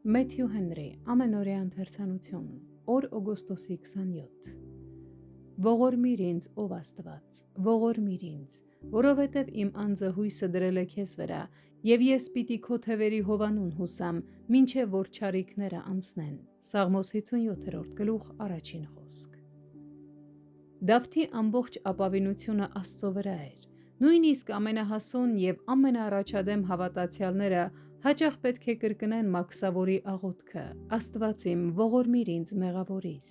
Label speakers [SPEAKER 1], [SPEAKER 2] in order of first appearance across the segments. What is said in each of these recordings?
[SPEAKER 1] Մեթյու Հենրի, ամենօրյա ընթերցանություն, օր օգոստոսի 27։ Ողորմիր ինձ, ով Աստված, ողորմիր ինձ, որովհետև իմ անձը հույսը դրել է քեզ վրա, և ես պիտի քո թևերի հովանուն հուսամ, մինչև որ չարիքները անցնեն։ Սաղմոս 57-րդ գլուխ, առաջին խոսք։ Դավթի ամբողջ ապավինությունը Աստծո վրա էր։ Նույնիսկ ամենահասուն և ամենաառաջադեմ հավատացյալները հաճախ պետք է կրկնեն Մաքսավորի աղոթքը. Աստված իմ, ողորմիր ինձ մեղավորիս։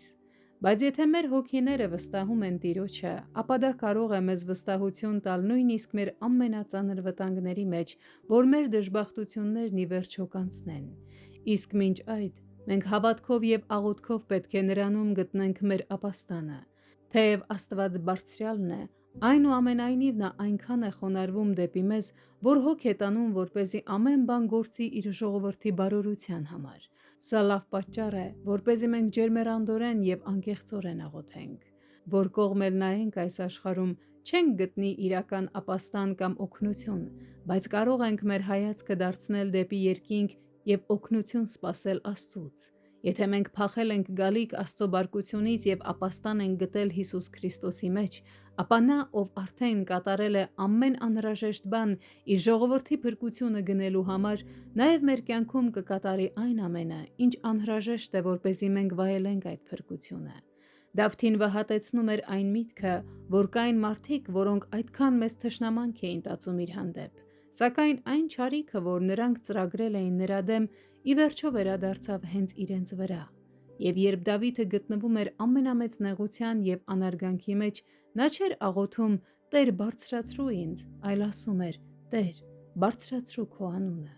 [SPEAKER 1] Բայց եթե մեր հոգիները վստահում են Տիրոջը, ապա դա կարող է մեզ վստահություն տալ նույնիսկ մեր ամենածանր վտանգների մեջ, որ մեր դժբախտություններն ի վերջո կանցնեն։ Իսկ մինչ այդ, մենք հավատքով և աղոթքով պետք է նրանում գտնենք մեր ապաստանը։ Թեև Աստված բարձրյալն է, այնուամենայնիվ նա այնքան է խոնարհվում դեպի մեզ, որ հոգ է տանում, որպեսզի ամեն բան գործի իր ժողովրդի բարօրության համար։ Սա լավ պատճառ է, որպեսզի մենք ջերմեռանդորեն և անկեղծորեն աղոթենք։ Որ կողմ էլ նայենք այս աշխարհում, չենք գտնի իրական ապաստան կամ օգնություն, բայց կարող ենք մեր հայացքը դարձնել դեպի երկինք և օգնություն սպասել Աստծուց։ Եթե մենք փախել ենք գալիք Աստծո բարկությունից և ապաստան ենք գտել Հիսուս Քրիստոսի մեջ, ապա նա, ով արդեն կատարել է ամեն անհրաժեշտ բան իր ժողովրդի փրկությունը գնելու համար, նաև մեր կյանքում կկատարի այն ամենը, ինչ անհրաժեշտ է, որպեսզի մենք վայելենք այդ փրկությունը։ Դավթին վհատեցնում էր այն միտքը, որ կային մարդիկ, որոնք այդքան մեծ թշնամանք էին տածում իր հանդեպ, սակայն այն չարիքը, որ նրանք ծրագրել էին նրա դեմ, ի վերջո վերադարձավ հենց իրենց վրա։ Եվ երբ Դավիթը գտնվում էր ամենամեծ նեղության և անարգանքի մեջ, նա չէր աղոթում «Տեր բարձրացրու ինձ», այլ ասում էր «Տեր, բարձրացրու քո անունը»։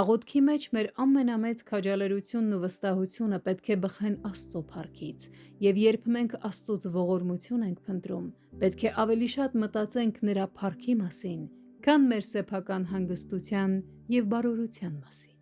[SPEAKER 1] Աղոթքի մեջ մեր ամենամեծ քաջալերությունն ու վստահությունը պետք է բխեն Աստծո փառքից, և երբ մենք Աստծուց ողորմություն ենք փնտրում, պետք է ավելի շատ մտածենք նրա փառքի մասին, քան մեր սեփական հանգստության և բարօրության մասին։